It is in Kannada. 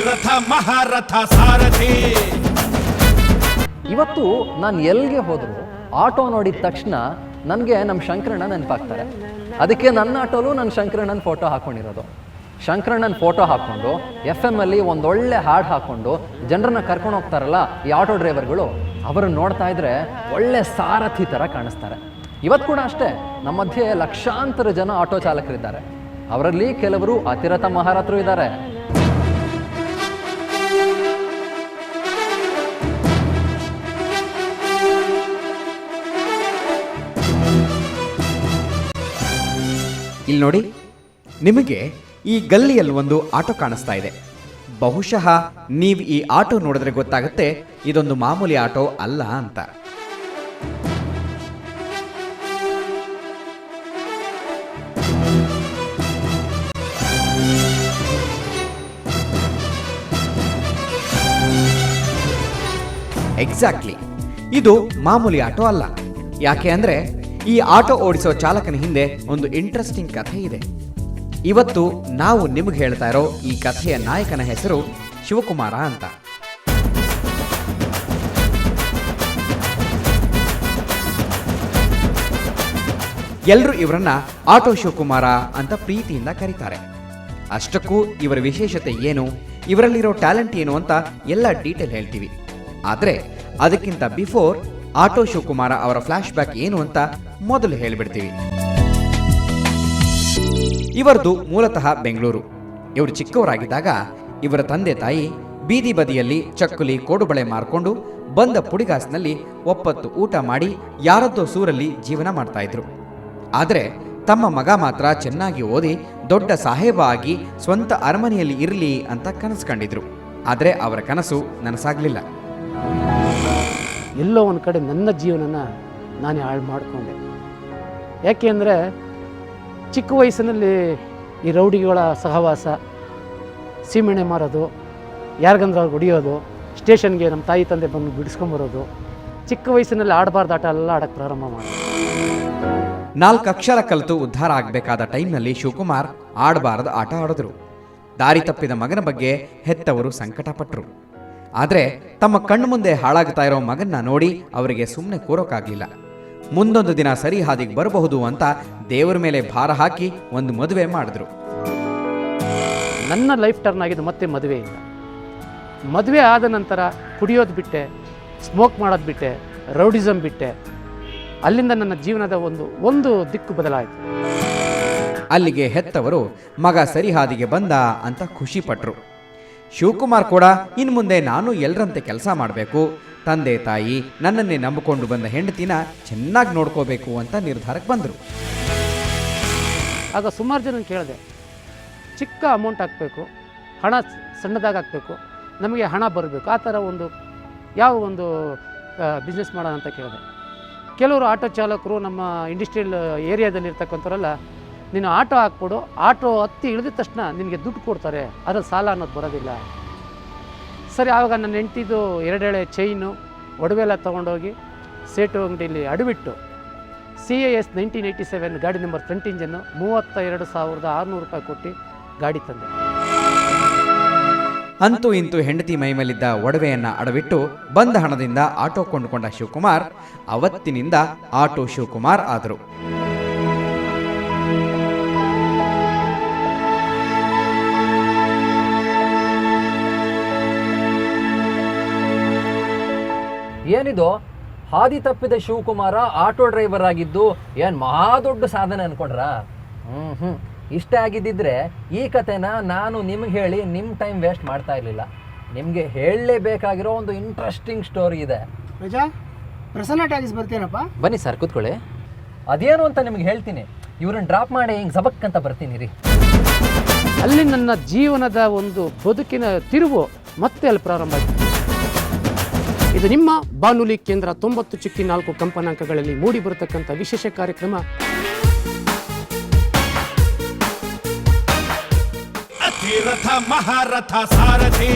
ಅತಿರಥ ಮಹಾರಥ ಸಾರಥಿ. ಇವತ್ತು ನಾನು ಎಲ್ಲಿಗೆ ಹೋದ್ರು ಆಟೋ ನೋಡಿದ ತಕ್ಷಣ ನನಗೆ ನಮ್ಮ ಶಂಕರಣ್ಣ ನೆನಪಾಗ್ತಾರೆ. ಅದಕ್ಕೆ ನನ್ನ ಆಟೋಲು ನನ್ನ ಶಂಕರಣ್ಣನ ಫೋಟೋ ಹಾಕ್ಕೊಂಡಿರೋದು. ಶಂಕರಣ್ಣನ ಫೋಟೋ ಹಾಕ್ಕೊಂಡು FM ಅಲ್ಲಿ ಒಂದೊಳ್ಳೆ ಹಾಡು ಹಾಕ್ಕೊಂಡು ಜನರನ್ನ ಕರ್ಕೊಂಡು ಹೋಗ್ತಾರಲ್ಲ ಈ ಆಟೋ ಡ್ರೈವರ್ಗಳು, ಅವರನ್ನು ನೋಡ್ತಾ ಇದ್ರೆ ಒಳ್ಳೆ ಸಾರಥಿ ಥರ ಕಾಣಿಸ್ತಾರೆ. ಇವತ್ತು ಕೂಡ ಅಷ್ಟೇ, ನಮ್ಮ ಮಧ್ಯೆ ಲಕ್ಷಾಂತರ ಜನ ಆಟೋ ಚಾಲಕರಿದ್ದಾರೆ. ಅವರಲ್ಲಿ ಕೆಲವರು ಅತಿರಥ ಮಹಾರಥರು ಇದ್ದಾರೆ. ಇಲ್ಲಿ ನೋಡಿ, ನಿಮಗೆ ಈ ಗಲ್ಲಿಯಲ್ಲಿ ಒಂದು ಆಟೋ ಕಾಣಿಸ್ತಾ ಇದೆ. ಬಹುಶಃ ನೀವು ಈ ಆಟೋ ನೋಡಿದ್ರೆ ಗೊತ್ತಾಗುತ್ತೆ ಇದೊಂದು ಮಾಮೂಲಿ ಆಟೋ ಅಲ್ಲ ಅಂತ. ಎಕ್ಸಾಕ್ಟ್ಲಿ, ಇದು ಮಾಮೂಲಿ ಆಟೋ ಅಲ್ಲ. ಯಾಕೆ ಅಂದ್ರೆ ಈ ಆಟೋ ಓಡಿಸೋ ಚಾಲಕನ ಹಿಂದೆ ಒಂದು ಇಂಟ್ರೆಸ್ಟಿಂಗ್ ಕಥೆ ಇದೆ. ಇವತ್ತು ನಾವು ನಿಮಗೆ ಹೇಳ್ತಾ ಇರೋ ಈ ಕಥೆಯ ನಾಯಕನ ಹೆಸರು ಶಿವಕುಮಾರ ಅಂತ. ಎಲ್ಲರೂ ಇವರನ್ನ ಆಟೋ ಶಿವಕುಮಾರ ಅಂತ ಪ್ರೀತಿಯಿಂದ ಕರೀತಾರೆ. ಅಷ್ಟಕ್ಕೂ ಇವರ ವಿಶೇಷತೆ ಏನು, ಇವರಲ್ಲಿರೋ ಟ್ಯಾಲೆಂಟ್ ಏನು ಅಂತ ಎಲ್ಲ ಡೀಟೇಲ್ ಹೇಳ್ತೀವಿ. ಆದರೆ ಅದಕ್ಕಿಂತ ಬಿಫೋರ್ ಆಟೋ ಶಿವಕುಮಾರ ಅವರ ಫ್ಲಾಶ್ ಬ್ಯಾಕ್ ಏನು ಅಂತ ಮೊದಲು ಹೇಳಿಬಿಡ್ತೀವಿ. ಇವರದು ಮೂಲತಃ ಬೆಂಗಳೂರು. ಇವರು ಚಿಕ್ಕವರಾಗಿದ್ದಾಗ ಇವರ ತಂದೆ ತಾಯಿ ಬೀದಿ ಬದಿಯಲ್ಲಿ ಚಕ್ಕುಲಿ ಕೋಡುಬಳೆ ಮಾರ್ಕೊಂಡು ಬಂದ ಪುಡಿಗಾಸಿನಲ್ಲಿ ಒಪ್ಪತ್ತು ಊಟ ಮಾಡಿ ಯಾರದ್ದೋ ಸೂರಲ್ಲಿ ಜೀವನ ಮಾಡ್ತಾ ಇದ್ರು. ಆದರೆ ತಮ್ಮ ಮಗ ಮಾತ್ರ ಚೆನ್ನಾಗಿ ಓದಿ ದೊಡ್ಡ ಸಾಹೇಬ ಆಗಿ ಸ್ವಂತ ಅರಮನೆಯಲ್ಲಿ ಇರಲಿ ಅಂತ ಕನಸು ಕಂಡಿದ್ರು. ಆದರೆ ಅವರ ಕನಸು ನನಸಾಗಲಿಲ್ಲ. ಎಲ್ಲೋ ಒಂದು ಕಡೆ ನನ್ನ ಜೀವನನ ನಾನೇ ಹಾಳು ಮಾಡಿಕೊಂಡೆ. ಯಾಕೆ ಅಂದರೆ ಚಿಕ್ಕ ವಯಸ್ಸಿನಲ್ಲಿ ಈ ರೌಡಿಗಳ ಸಹವಾಸ, ಸೀಮೆಣ್ಣೆ ಮಾರೋದು, ಯಾರಿಗಂದ್ರೆ ಅವ್ರಿಗೆ ಹೊಡಿಯೋದು, ಸ್ಟೇಷನ್ಗೆ ನಮ್ಮ ತಾಯಿ ತಂದೆ ಬಂದು ಬಿಡಿಸ್ಕೊಂಬರೋದು, ಚಿಕ್ಕ ವಯಸ್ಸಿನಲ್ಲಿ ಆಡಬಾರ್ದು ಆಟ ಎಲ್ಲ ಆಡೋಕ್ಕೆ ಪ್ರಾರಂಭ ಮಾಡಿದೆ. 4 ಅಕ್ಷರ ಕಲಿತು ಉದ್ಧಾರ ಆಗಬೇಕಾದ ಟೈಮ್ನಲ್ಲಿ ಶಿವಕುಮಾರ್ ಆಡಬಾರದು ಆಟ ಆಡಿದ್ರು. ದಾರಿ ತಪ್ಪಿದ ಮಗನ ಬಗ್ಗೆ ಹೆತ್ತವರು ಸಂಕಟಪಟ್ಟರು. ಆದರೆ ತಮ್ಮ ಕಣ್ಣು ಮುಂದೆ ಹಾಳಾಗ್ತಾ ಇರೋ ಮಗನ್ನ ನೋಡಿ ಅವರಿಗೆ ಸುಮ್ಮನೆ ಕೂರೋಕ್ಕಾಗಲಿಲ್ಲ. ಮುಂದೊಂದು ದಿನ ಸರಿ ಹಾದಿಗೆ ಬರಬಹುದು ಅಂತ ದೇವರ ಮೇಲೆ ಭಾರ ಹಾಕಿ ಒಂದು ಮದುವೆ ಮಾಡಿದ್ರು. ನನ್ನ ಲೈಫ್ ಟರ್ನ್ ಆಗಿದ್ದು ಮತ್ತೆ ಮದುವೆಯಿಂದ. ಮದುವೆ ಆದ ನಂತರ ಕುಡಿಯೋದು ಬಿಟ್ಟೆ, ಸ್ಮೋಕ್ ಮಾಡೋದು ಬಿಟ್ಟೆ, ರೌಡಿಸಮ್ ಬಿಟ್ಟೆ. ಅಲ್ಲಿಂದ ನನ್ನ ಜೀವನದ ಒಂದು ದಿಕ್ಕು ಬದಲಾಯಿತು. ಅಲ್ಲಿಗೆ ಹೆತ್ತವರು ಮಗ ಸರಿ ಹಾದಿಗೆ ಬಂದ ಅಂತ ಖುಷಿ ಪಟ್ರು. ಶಿವಕುಮಾರ್ ಕೂಡ ಇನ್ನು ಮುಂದೆ ನಾನು ಎಲ್ಲರಂತೆ ಕೆಲಸ ಮಾಡಬೇಕು, ತಂದೆ ತಾಯಿ ನನ್ನನ್ನೇ ನಂಬಿಕೊಂಡು ಬಂದ ಹೆಂಡತಿನ ಚೆನ್ನಾಗಿ ನೋಡ್ಕೋಬೇಕು ಅಂತ ನಿರ್ಧಾರಕ್ಕೆ ಬಂದರು. ಆಗ ಸುಮಾರು ಜನ ಕೇಳಿದೆ, ಚಿಕ್ಕ ಅಮೌಂಟ್ ಹಾಕಬೇಕು, ಹಣ ಸಣ್ಣದಾಗಿ ಹಾಕಬೇಕು, ನಮಗೆ ಹಣ ಬರಬೇಕು, ಆ ಥರ ಯಾವ ಒಂದು ಬಿಸ್ನೆಸ್ ಮಾಡೋಣ ಅಂತ ಕೇಳಿದೆ. ಕೆಲವರು ಆಟೋ ಚಾಲಕರು ನಮ್ಮ ಇಂಡಸ್ಟ್ರಿಯಲ್ ಏರಿಯಾದಲ್ಲಿ ಇರ್ತಕ್ಕಂಥವರೆಲ್ಲ, ನೀನು ಆಟೋ ಹಾಕ್ಬಿಡು, ಆಟೋ ಹತ್ತಿ ಇಳಿದ ತಕ್ಷಣ ನಿನಗೆ ದುಡ್ಡು ಕೊಡ್ತಾರೆ, ಅದ್ರಲ್ಲಿ ಸಾಲ ಅನ್ನೋದು ಬರೋದಿಲ್ಲ. ಸರಿ, ಆವಾಗ ನನ್ನ ಹೆಂಡತಿದು 2 ಎಳೆ ಚೈನು ಒಡವೆ ಎಲ್ಲ ತೊಗೊಂಡೋಗಿ ಸೇಟು ಅಂಗಡಿಯಲ್ಲಿ ಅಡವಿಟ್ಟು CAS 1987 ಗಾಡಿ ನಂಬರ್ ಫ್ರಂಟ್ ಇಂಜನ್ನು 32,600 ರೂಪಾಯಿ ಕೊಟ್ಟು ಗಾಡಿ ತಂದೆ. ಅಂತೂ ಇಂತೂ ಹೆಂಡತಿ ಮೈ ಮೇಲಿದ್ದ ಒಡವೆಯನ್ನ ಅಡವಿಟ್ಟು ಬಂದ ಹಣದಿಂದ ಆಟೋ ಕೊಂಡುಕೊಂಡ ಶಿವಕುಮಾರ್ ಅವತ್ತಿನಿಂದ ಆಟೋ ಶಿವಕುಮಾರ್ ಆದರು. ಏನಿದು ಹಾದಿ ತಪ್ಪಿದ ಶಿವಕುಮಾರ ಆಟೋ ಡ್ರೈವರ್ ಆಗಿದ್ದು ಏನು ಮಹಾ ದೊಡ್ಡ ಸಾಧನೆ ಅನ್ಕೊಂಡ್ರ? ಇಷ್ಟೇ ಆಗಿದ್ದಿದ್ರೆ ಈ ಕಥೆನ ನಾನು ನಿಮ್ಗೆ ಹೇಳಿ ನಿಮ್ಮ ಟೈಮ್ ವೇಸ್ಟ್ ಮಾಡ್ತಾ ಇರಲಿಲ್ಲ. ನಿಮಗೆ ಹೇಳಲೇಬೇಕಾಗಿರೋ ಒಂದು ಇಂಟ್ರೆಸ್ಟಿಂಗ್ ಸ್ಟೋರಿ ಇದೆ. ಪ್ರಸನ್ನ ಟಾಕೀಸ್ ಬರ್ತೀನಪ್ಪ, ಬನ್ನಿ ಸರ್ ಕೂತ್ಕೊಳ್ಳಿ. ಅದೇನು ಅಂತ ನಿಮ್ಗೆ ಹೇಳ್ತೀನಿ. ಇವ್ರನ್ನ ಡ್ರಾಪ್ ಮಾಡಿ ಹಿಂಗೆ ಸಬಕ್ ಅಂತ ಬರ್ತೀನಿ ರೀ. ಅಲ್ಲಿ ನನ್ನ ಜೀವನದ ಬದುಕಿನ ತಿರುವು ಮತ್ತೆ ಅಲ್ಲಿ ಪ್ರಾರಂಭ ಆಯಿತು. ಇದು ನಿಮ್ಮ ಬಾನುಲಿ ಕೇಂದ್ರ 90.4 ಕಂಪನಾಂಕಗಳಲ್ಲಿ ಮೂಡಿ ಬರತಕ್ಕಂಥ ವಿಶೇಷ ಕಾರ್ಯಕ್ರಮ ಅತಿರಥ ಮಹಾರಥ ಸಾರಥಿ.